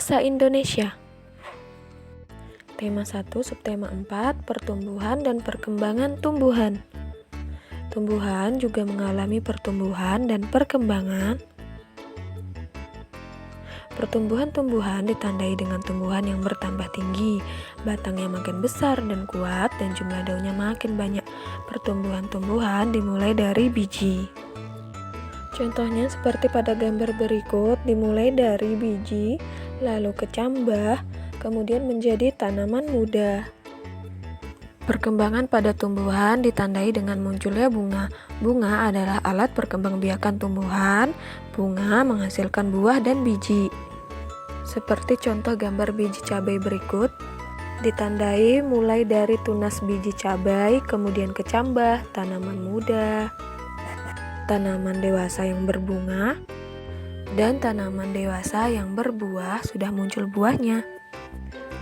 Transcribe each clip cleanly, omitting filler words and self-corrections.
Bahasa Indonesia. Tema 1, subtema 4, pertumbuhan dan perkembangan tumbuhan. Tumbuhan juga mengalami pertumbuhan dan perkembangan. Pertumbuhan tumbuhan ditandai dengan tumbuhan yang bertambah tinggi, batangnya makin besar dan kuat, dan jumlah daunnya makin banyak. Pertumbuhan tumbuhan dimulai dari biji. Contohnya seperti pada gambar berikut, dimulai dari biji, lalu kecambah, kemudian menjadi tanaman muda. Perkembangan pada tumbuhan ditandai dengan munculnya bunga. Bunga adalah alat perkembangbiakan tumbuhan. Bunga menghasilkan buah dan biji. Seperti contoh gambar biji cabai berikut, ditandai mulai dari tunas biji cabai, kemudian kecambah, tanaman muda, tanaman dewasa yang berbunga, dan tanaman dewasa yang berbuah sudah muncul buahnya.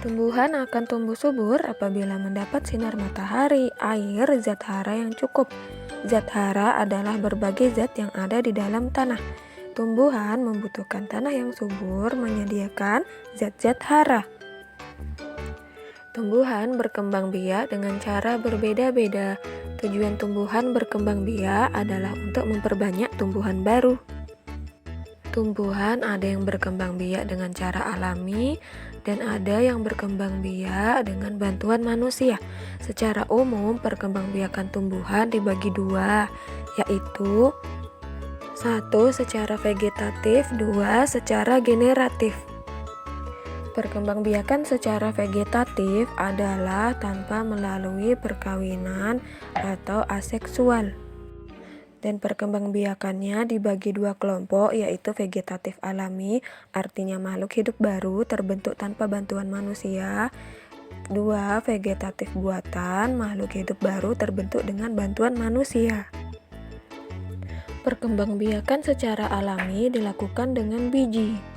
Tumbuhan akan tumbuh subur apabila mendapat sinar matahari, air, zat hara yang cukup. Zat hara adalah berbagai zat yang ada di dalam tanah. Tumbuhan membutuhkan tanah yang subur menyediakan zat-zat hara. Tumbuhan berkembang biak dengan cara berbeda-beda. Tujuan tumbuhan berkembang biak adalah untuk memperbanyak tumbuhan baru. Tumbuhan ada yang berkembang biak dengan cara alami dan ada yang berkembang biak dengan bantuan manusia. Secara umum, perkembangbiakan tumbuhan dibagi dua, yaitu 1. Secara vegetatif, 2. Secara generatif. Perkembangbiakan secara vegetatif adalah tanpa melalui perkawinan atau aseksual. Dan perkembangbiakannya dibagi dua kelompok, yaitu vegetatif alami, artinya makhluk hidup baru terbentuk tanpa bantuan manusia. 2. Vegetatif buatan, makhluk hidup baru terbentuk dengan bantuan manusia. Perkembangbiakan secara alami dilakukan dengan biji.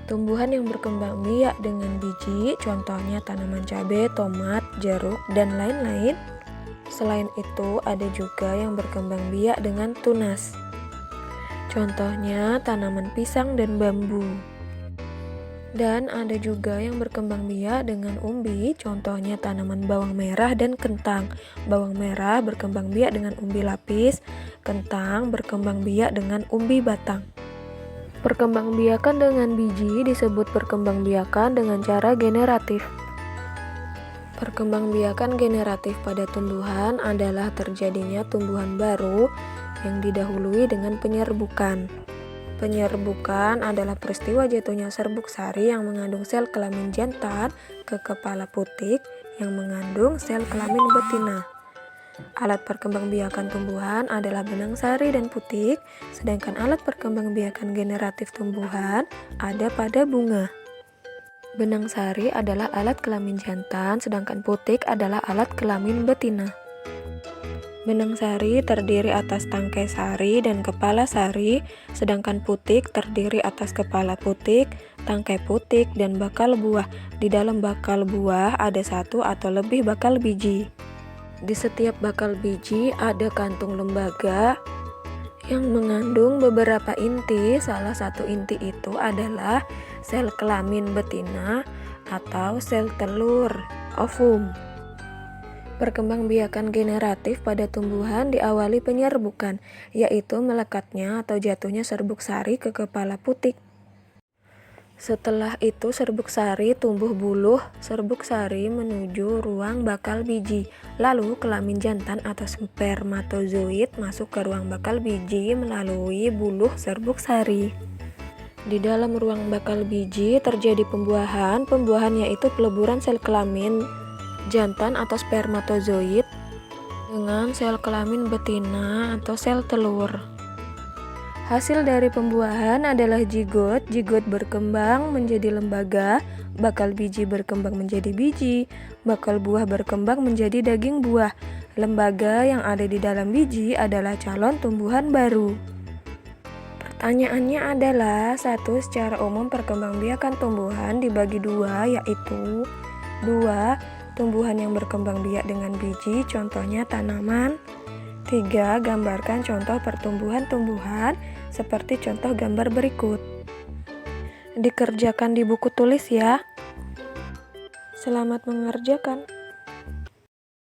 Tumbuhan yang berkembang biak dengan biji, contohnya tanaman cabai, tomat, jeruk, dan lain-lain. Selain itu, ada juga yang berkembang biak dengan tunas. Contohnya tanaman pisang dan bambu. Dan ada juga yang berkembang biak dengan umbi, contohnya tanaman bawang merah dan kentang. Bawang merah berkembang biak dengan umbi lapis, kentang berkembang biak dengan umbi batang. Perkembangbiakan dengan biji disebut perkembangbiakan dengan cara generatif. Perkembangbiakan generatif pada tumbuhan adalah terjadinya tumbuhan baru yang didahului dengan penyerbukan. Penyerbukan adalah peristiwa jatuhnya serbuk sari yang mengandung sel kelamin jantan ke kepala putik yang mengandung sel kelamin betina. Alat perkembangbiakan tumbuhan adalah benang sari dan putik, sedangkan alat perkembangbiakan generatif tumbuhan ada pada bunga. Benang sari adalah alat kelamin jantan, sedangkan putik adalah alat kelamin betina. Benang sari terdiri atas tangkai sari dan kepala sari, sedangkan putik terdiri atas kepala putik, tangkai putik, dan bakal buah. Di dalam bakal buah ada satu atau lebih bakal biji. Di setiap bakal biji ada kantung lembaga yang mengandung beberapa inti. Salah satu inti itu adalah sel kelamin betina atau sel telur, ovum. Perkembangbiakan generatif pada tumbuhan diawali penyerbukan, yaitu melekatnya atau jatuhnya serbuk sari ke kepala putik. Setelah itu serbuk sari tumbuh buluh serbuk sari menuju ruang bakal biji. Lalu kelamin jantan atau spermatozoid masuk ke ruang bakal biji melalui buluh serbuk sari. Di dalam ruang bakal biji terjadi pembuahan. Pembuahan yaitu peleburan sel kelamin jantan atau spermatozoid dengan sel kelamin betina atau sel telur. Hasil dari pembuahan adalah zigot. Zigot berkembang menjadi lembaga, bakal biji berkembang menjadi biji, bakal buah berkembang menjadi daging buah. Lembaga yang ada di dalam biji adalah calon tumbuhan baru. Pertanyaannya adalah 1. Secara umum perkembangbiakan tumbuhan dibagi dua, yaitu 2. Tumbuhan yang berkembang biak dengan biji, contohnya tanaman. 3. Gambarkan contoh pertumbuhan tumbuhan seperti contoh gambar berikut. dikerjakan di buku tulis ya. Selamat mengerjakan.